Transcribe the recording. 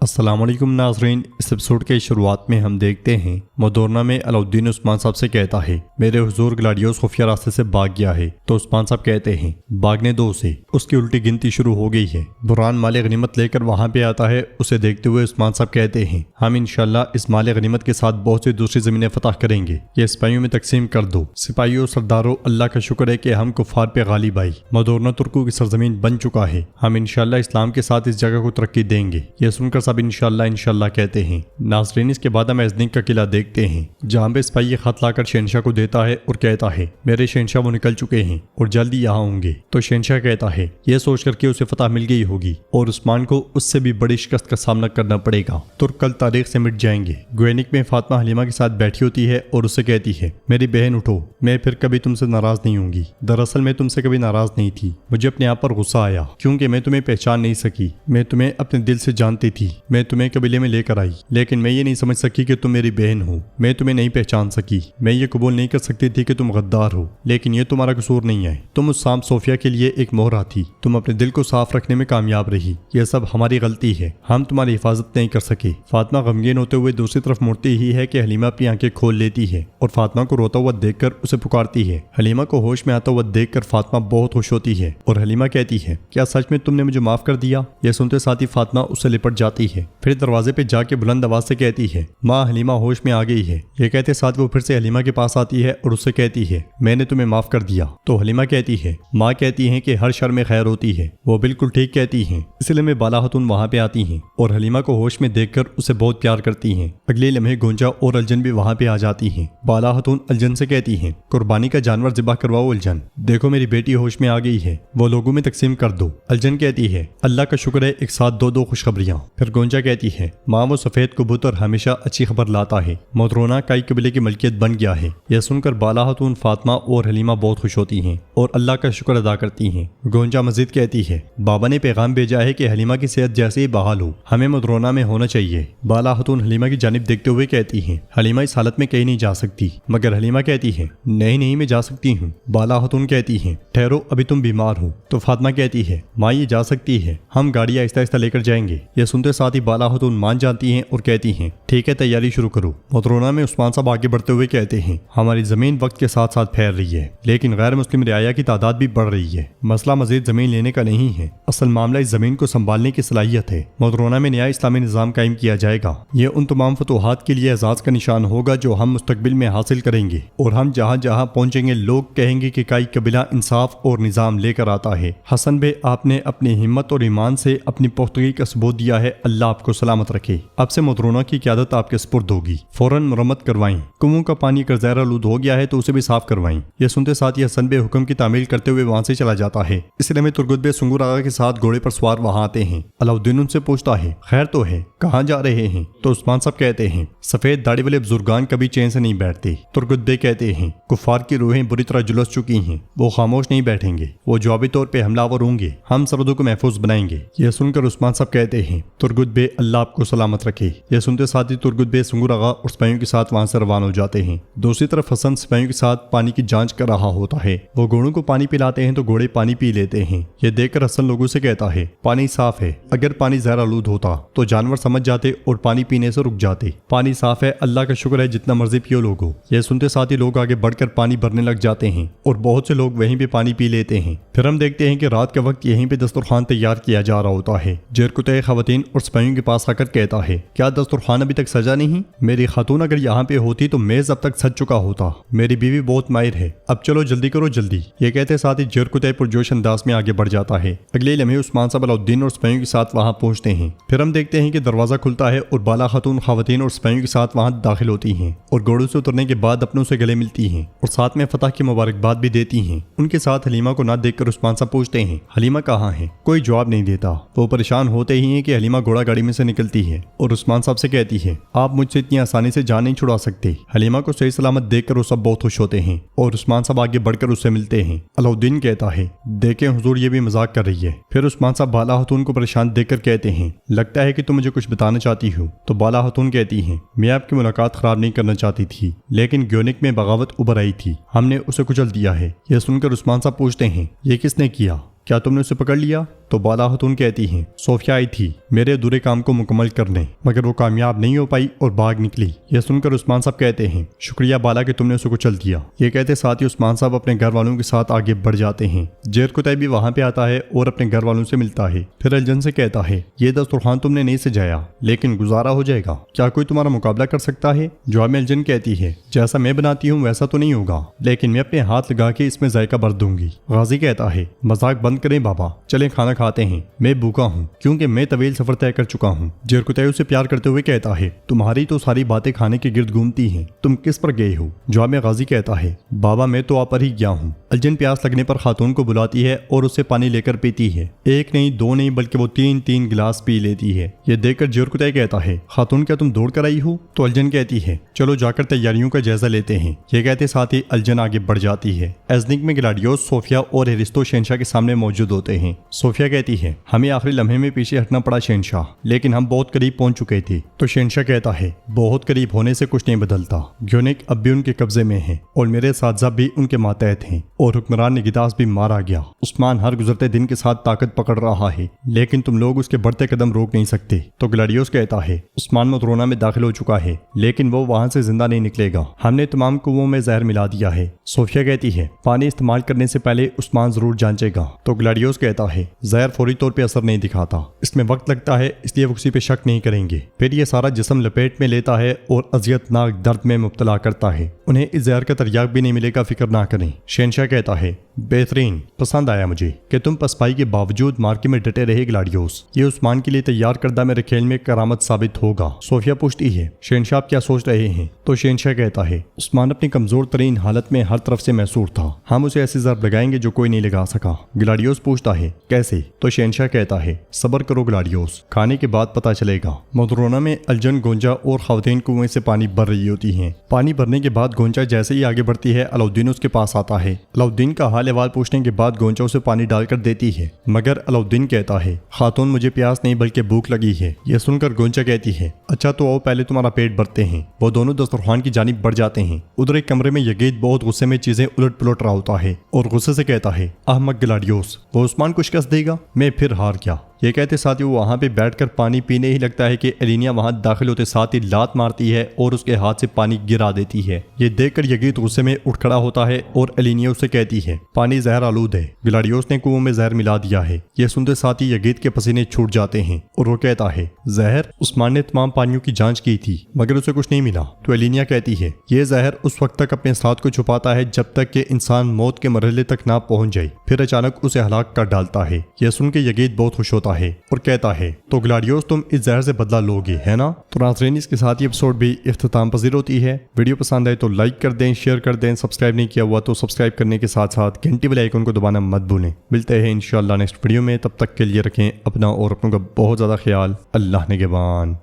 السلام علیکم ناظرین، اس ایپیسوڈ کے شروعات میں ہم دیکھتے ہیں مودورنا میں علاؤالدین عثمان صاحب سے کہتا ہے میرے حضور گلاڈیوس خفیہ راستے سے بھاگ گیا ہے، تو عثمان صاحب کہتے ہیں بھاگنے دو اسے، اس کی الٹی گنتی شروع ہو گئی ہے۔ بران مال غنیمت لے کر وہاں پہ آتا ہے، اسے دیکھتے ہوئے عثمان صاحب کہتے ہیں ہم انشاءاللہ اس مال غنیمت کے ساتھ بہت سی دوسری زمینیں فتح کریں گے، یہ سپاہیوں میں تقسیم کر دو۔ سپاہیوں سرداروں، اللہ کا شکر ہے کہ ہم کفار پہ غالب آئی، مودورنا ترکوں کی سرزمین بن چکا ہے، ہم انشاءاللہ اسلام کے ساتھ اس جگہ کو ترقی دیں گے۔ یہ سن کر سب انشاءاللہ کہتے ہیں۔ ناظرین، اس کے بعد ہم ایزنک کا قلعہ دیکھتے ہیں جہاں پہ سپاہی یہ خط لا کر شہنشاہ کو دیتا ہے اور کہتا ہے میرے شہنشاہ وہ نکل چکے ہیں اور جلدی یہاں ہوں گے۔ تو شہنشاہ کہتا ہے یہ سوچ کر کہ اسے فتح مل گئی ہوگی اور عثمان کو اس سے بھی بڑی شکست کا سامنا کرنا پڑے گا، ترک کل تاریخ سے مٹ جائیں گے۔ گوینک میں فاطمہ حلیمہ کے ساتھ بیٹھی ہوتی ہے اور اسے کہتی ہے میری بہن اٹھو، میں پھر کبھی تم سے ناراض نہیں ہوں گی، دراصل میں تم سے کبھی ناراض نہیں تھی، مجھے اپنے آپ پر غصہ آیا کیونکہ میں تمہیں پہچان نہیں سکی، میں تمہیں اپنے دل سے جانتی تھی، میں تمہیں قبیلے میں لے کر آئی لیکن میں یہ نہیں سمجھ سکی کہ تم میری بہن ہو، میں تمہیں نہیں پہچان سکی، میں یہ قبول نہیں کر سکتی تھی کہ تم غدار ہو، لیکن یہ تمہارا قصور نہیں ہے، تم اس سام صوفیہ کے لیے ایک مہرہ تھی، تم اپنے دل کو صاف رکھنے میں کامیاب رہی، یہ سب ہماری غلطی ہے، ہم تمہاری حفاظت نہیں کر سکے۔ فاطمہ غمگین ہوتے ہوئے دوسری طرف مڑتی ہی ہے کہ حلیمہ اپنی آنکھیں کھول لیتی ہے اور فاطمہ کو روتا ہوا دیکھ کر اسے پکارتی ہے۔ حلیمہ کو ہوش میں آتا ہوا دیکھ کر فاطمہ بہت خوش ہوتی ہے اور حلیمہ کہتی ہے کیا سچ میں تم نے مجھے معاف کر دیا؟ یہ سنتے ساتھ ہی فاطمہ اس سے لپٹ جاتی ہے، پھر دروازے پہ جا کے بلند آواز سے کہتی ہے ماں حلیمہ ہوش میں آ گئی ہے۔ یہ کہتے ساتھ وہ پھر سے حلیمہ کے پاس آتی ہے اور اس سے کہتی ہے میں نے تمہیں معاف کر دیا۔ تو حلیمہ کہتی ہے ماں کہتی ہیں کہ ہر شر میں خیر ہوتی ہے، وہ بالکل ٹھیک کہتی ہیں، اس لیے میں بالا خاتون وہاں پہ آتی ہیں اور حلیمہ کو ہوش میں دیکھ کر اسے بہت پیار کرتی ہیں۔ اگلے لمحے گونجا اور الجن بھی وہاں پہ آ جاتی ہیں۔ بالا خاتون الجن سے کہتی ہیں قربانی کا جانور ذبح کرواؤ الجن، دیکھو میری بیٹی ہوش میں آ گئی ہے، وہ لوگوں میں تقسیم کر دو۔ الجن کہتی ہے اللہ کا شکر ہے، ایک ساتھ دو خوشخبریاں۔ پھر گونجا کہتی ہے ماں وہ سفید کبوتر ہمیشہ اچھی خبر لاتا ہے، مودرونا کئی قبیلے کی ملکیت بن گیا ہے۔ یہ سن کر بالا خاتون فاطمہ اور حلیمہ بہت خوش ہوتی ہیں اور اللہ کا شکر ادا کرتی ہیں۔ گونجا مزید کہتی ہے بابا نے پیغام بھیجا ہے کہ حلیمہ کی صحت جیسے ہی بحال ہو ہمیں مودرونا میں ہونا چاہیے۔ بالا خاتون حلیمہ کی جانب دیکھتے ہوئے کہتی ہیں حلیمہ اس حالت میں کہیں نہیں جا سکتی، مگر حلیمہ کہتی ہے نہیں میں جا سکتی ہوں۔ بالا خاتون کہتی ہیں ٹھہرو ابھی تم بیمار ہو۔ تو فاطمہ کہتی ہے ماں یہ جا سکتی ہے، ہم گاڑی آہستہ آہستہ لے کر جائیں گے۔ یہ سنتے ساتھ ہی بالا خاتون مان جاتی ہیں اور کہتی ہیں ٹھیک ہے تیاری شروع کرو۔ مودرونا میں عثمان صاحب آگے بڑھتے ہوئے کہتے ہیں ہماری زمین وقت کے ساتھ ساتھ پھیل رہی ہے لیکن غیر مسلم رعایا کی تعداد بھی بڑھ رہی ہے، مسئلہ مزید زمین لینے کا نہیں ہے، اصل معاملہ اس زمین کو سنبھالنے کی صلاحیت ہے۔ مودرونا میں نیا اسلامی نظام قائم کیا جائے گا، یہ ان تمام فتوحات کے لیے اعزاز کا نشان ہوگا جو ہم مستقبل میں حاصل کریں گے، اور ہم جہاں جہاں پہنچیں گے لوگ کہیں گے کہ کئی قبیلہ انصاف اور نظام لے کر آتا ہے۔ حسن بے آپ نے اپنی ہمت اور ایمان سے اپنی پختگی کا ثبوت دیا ہے، اللہ آپ کو سلامت رکھے۔ اب سے مودرونا کی قیادت آپ کے سپرد ہوگی، فوراً مرمت کروائیں، کنووں کا پانی اگر زہر آلود ہو گیا ہے تو اسے بھی صاف کروائیں۔ یہ سنتے ساتھ یہ حسن بے حکم کی تعمیل کرتے ہوئے وہاں سے چلا جاتا ہے۔ اس لیے میں ترگت بے سنگر آغا کے ساتھ گھوڑے پر سوار وہاں آتے ہیں۔ علاؤالدین ان سے پوچھتا ہے خیر تو ہے، کہاں جا رہے ہیں؟ تو عثمان صاحب کہتے ہیں سفید داڑھی والے بزرگان کبھی چین سے نہیں بیٹھتے۔ ترگت بے کہتے ہیں کفار کی روحیں بری طرح جلس چکی ہیں، وہ خاموش نہیں بیٹھیں گے، وہ جوابی طور پہ حملہ آور ہوں گے، ہم سرحدوں کو محفوظ بنائیں گے۔ یہ سن کر عثمان صاحب کہتے ہیں ترگت بے اللہ آپ کو سلامت رکھے۔ یہ سنتے ساتھ ہی ترگت بے سنگر آغا اور سپاہیوں کے ساتھ وہاں سے روان ہو جاتے ہیں۔ دوسری طرف حسن سپاہیوں کے ساتھ پانی کی جانچ کر رہا ہوتا ہے، وہ گھوڑوں کو پانی پلاتے ہیں تو گھوڑے پانی پی لیتے ہیں۔ یہ دیکھ کر حسن لوگوں سے کہتا ہے پانی صاف ہے، اگر پانی زہر آلود ہوتا تو جانور سمجھ جاتے اور پانی پینے سے رک جاتے، پانی صاف ہے، اللہ کا شکر ہے، جتنا مرضی پیو لوگو۔ یہ سنتے ساتھ ہی لوگ آگے بڑھ کر پانی بھرنے لگ جاتے ہیں اور بہت سے لوگ وہیں پہ پانی پی لیتے ہیں۔ پھر ہم دیکھتے ہیں کہ رات کے وقت یہیں پہ دسترخوان تیار کیا جا رہا ہوتا ہے۔ جرکتے خواتین اور سپاہیوں کے پاس آ کر کہتا ہے کیا دسترخوان ابھی تک سجا نہیں؟ میری خاتون اگر یہاں پہ ہوتی تو میز اب تک سج چکا ہوتا، میری بیوی بہت ماہر ہے، اب چلو جلدی کرو جلدی۔ یہ کہتے ساتھ ہی جرکتے پرجوش انداز میں آگے بڑھ جاتا ہے۔ اگلے لمحے عثمان صاحب علاؤالدین اور سپاہیوں کے ساتھ وہاں پہنچتے ہیں۔ پھر ہم دیکھتے ہیں کہ دروازہ کھلتا ہے اور بالا خاتون خواتین اور سپاہیوں کے ساتھ وہاں داخل ہوتی ہیں اور گھوڑوں سے اترنے کے بعد اپنوں سے گلے ملتی ہیں اور ساتھ میں فتح کی مبارکباد بھی دیتی ہیں۔ ان کے ساتھ حلیمہ کو نہ دیکھ کر عثمان صاحب پوچھتے ہیں حلیمہ کہاں ہے؟ کوئی جواب نہیں دیتا۔ وہ پریشان ہوتے ہی ہیں کہ حلیمہ گھوڑا گاڑی میں سے نکلتی ہے اور عثمان صاحب سے کہتی ہے آپ مجھ سے اتنی آسانی سے جان نہیں چھڑا سکتے۔ حلیمہ کو صحیح سلامت دیکھ کر وہ سب بہت خوش ہوتے ہیں اور عثمان صاحب آگے بڑھ کر اس سے ملتے ہیں۔ علاؤالدین کہتا ہے دیکھیں حضور یہ بھی مذاق کر رہی ہے۔ پھر عثمان صاحب بالا خاتون کو پریشان دیکھ کر کہتے ہیں لگتا ہے کہ تم مجھے کچھ بتانا چاہتی ہو۔ تو بالا خاتون کہتی ہیں میں آپ کی ملاقات خراب نہیں کرنا چاہتی تھی لیکن گیونک میں بغاوت ابھر آئی تھی، ہم نے اسے کچل دیا ہے۔ یہ سن کر عثمان صاحب پوچھتے ہیں یہ کس نے کیا؟ کیا تم نے اسے پکڑ لیا؟ تو بالا خاتون کہتی ہیں صوفیہ آئی تھی میرے ادھورے کام کو مکمل کرنے مگر وہ کامیاب نہیں ہو پائی اور بھاگ نکلی۔ یہ سن کر عثمان صاحب کہتے ہیں شکریہ بالا کہ تم نے اسے کچل دیا۔ یہ کہتے ساتھ ہی عثمان صاحب اپنے گھر والوں کے ساتھ آگے بڑھ جاتے ہیں۔ جیر کتائی بھی وہاں پہ آتا ہے اور اپنے گھر والوں سے ملتا ہے، پھر الجن سے کہتا ہے یہ دسترخوان تم نے نہیں سجایا لیکن گزارا ہو جائے گا، کیا کوئی تمہارا مقابلہ کر سکتا ہے؟ جواب میں الجن کہتی ہے جیسا میں بناتی ہوں ویسا تو نہیں ہوگا لیکن میں اپنے ہاتھ لگا کے اس میں ذائقہ بھر دوں گی۔ غازی کہتا ہے مذاق بند کریں بابا، چلیں کھانا کھاتے ہیں، میں بھوکا ہوں کیونکہ میں طویل سفر طے کر چکا ہوں۔ جیر کتائی اسے پیار کرتے ہوئے کہتا ہے تمہاری تو ساری باتیں کھانے کے گرد گھومتی ہیں، تم کس پر گئے ہو؟ جواب میں غازی کہتا ہے بابا میں تو آپ پر ہی گیا ہوں۔ الجن پیاس لگنے پر خاتون کو بلاتی ہے اور اس سے پانی لے کر پیتی ہے، ایک نہیں دو نہیں بلکہ وہ تین گلاس پی لیتی ہے۔ یہ دیکھ کر جیر کتائی کہتا ہے خاتون کیا تم دوڑ کر آئی ہو؟ تو الجن کہتی ہے چلو جا کر تیاریوں کا جائزہ لیتے ہیں۔ یہ کہتے ساتھ ہی الجن آگے بڑھ جاتی ہے۔ ایزنک میں گلاڈیوس صوفیہ اور ایرسطو شہنشاہ کے سامنے موجود ہوتے ہیں۔ صوفیہ کہتی ہے ہمیں آخری لمحے میں پیچھے ہٹنا پڑا شہنشاہ، لیکن ہم بہت قریب پہنچ چکے تھے۔ تو شہنشاہ کہتا ہے بہت قریب ہونے سے کچھ نہیں بدلتا، گیونک اب بھی ان کے قبضے میں ہیں اور میرے اساتذہ بھی ان کے ماتحت ہیں اور حکمران نگیداس بھی مارا گیا۔ عثمان ہر گزرتے دن کے ساتھ طاقت پکڑ رہا ہے لیکن تم لوگ اس کے بڑھتے قدم روک نہیں سکتے۔ تو گلاڈیوس کہتا ہے عثمان مدرونا میں داخل ہو چکا ہے لیکن وہ وہاں سے زندہ نہیں نکلے گا، ہم نے تمام کنوؤں میں زہر ملا دیا ہے۔ صوفیہ کہتی ہے پانی استعمال کرنے سے پہلے عثمان ضرور جانچے گا۔ تو گلاڈیوس کہتا ہے زہر فوری طور پہ اثر نہیں دکھاتا، اس میں وقت لگتا ہے اس لیے وہ کسی پہ شک نہیں کریں گے۔ پھر یہ سارا جسم لپیٹ میں لیتا ہے اور اذیت ناک درد میں مبتلا کرتا ہے، انہیں اس زہر کا تریاق بھی نہیں ملے گا، فکر نہ کریں۔ شہنشاہ کہتا ہے بہترین، پسند آیا مجھے کہ تم پسپائی کے باوجود مارکے میں ڈٹے رہے گلاڈیوس، یہ عثمان کے لیے تیار کردہ میرے کھیل میں کرامت ثابت ہوگا۔ صوفیہ پوچھتی ہے شہنشاہ آپ کیا سوچ رہے ہیں؟ تو شہنشاہ کہتا ہے عثمان اپنی کمزور ترین حالت میں ہر طرف سے محصور تھا، ہم اسے ایسی ضرب لگائیں گے جو کوئی نہیں لگا سکا۔ گلاڈیوس پوچھتا ہے کیسے؟ تو شہنشاہ کہتا ہے صبر کرو گلاڈیوس، کھانے کے بعد پتہ چلے گا۔ مدرونا میں الجن گونجا اور خواتین کنویں سے پانی بھر رہی ہوتی ہیں۔ پانی بھرنے کے بعد گونجا جیسے ہی آگے بڑھتی ہے علاؤدین اس کے پاس آتا ہے۔ علاؤدین کا حال احوال پوچھنے کے بعد گونجا اسے پانی ڈال کر دیتی ہے مگر علاؤدین کہتا ہے خاتون مجھے پیاس نہیں بلکہ بھوک لگی ہے۔ یہ سن کر گونجا کہتی ہے اچھا تو آؤ پہلے تمہارا پیٹ بھرتے ہیں۔ وہ دونوں دسترخوان کی جانب بڑھ جاتے ہیں۔ ادھر ایک کمرے میں یگید بہت غصے میں چیزیں الٹ پلٹ رہا ہوتا ہے اور غصے سے کہتا ہے احمق گلاڈیوس، وہ عثمان کو شکست دے گا، میں پھر ہار گیا۔ یہ کہتے ساتھ ہی وہ وہاں پہ بیٹھ کر پانی پینے ہی لگتا ہے کہ ایلینیا وہاں داخل ہوتے ساتھ ہی لات مارتی ہے اور اس کے ہاتھ سے پانی گرا دیتی ہے۔ یہ دیکھ کر یگید غصے میں اٹھ کھڑا ہوتا ہے اور ایلینیا اسے کہتی ہے پانی زہر آلود ہے، گلاڈیوس نے کنووں میں زہر ملا دیا ہے۔ یہ سنتے ساتھ ہی یگید کے پسینے چھوٹ جاتے ہیں اور وہ کہتا ہے زہر؟ عثمان نے تمام پانیوں کی جانچ کی تھی مگر اسے کچھ نہیں ملا۔ تو ایلینیا کہتی ہے یہ زہر اس وقت تک اپنے ساتھ کو چھپاتا ہے جب تک کہ انسان موت کے مرحلے تک نہ پہنچ جائے، پھر اچانک اسے ہلاک کر ڈالتا ہے۔ یہ سن کے یگید بہت خوش ہوتا ہے اور کہتا ہے تو گلاڈیوس تم اس زہر سے بدلہ لوگے ہے نا؟ تو ناظرین اس کے ساتھ یہ ایپیسوڈ بھی اختتام پذیر ہوتی ہے۔ ویڈیو پسند آئے تو لائک کر دیں، شیئر کر دیں، سبسکرائب نہیں کیا ہوا تو سبسکرائب کرنے کے ساتھ ساتھ گھنٹی والے آئیکن کو دبانا مت بھولیں۔ ملتے ہیں انشاءاللہ نیکسٹ ویڈیو میں، تب تک کے لیے رکھیں اپنا اور اپنوں کا بہت زیادہ خیال۔ اللہ نگہبان۔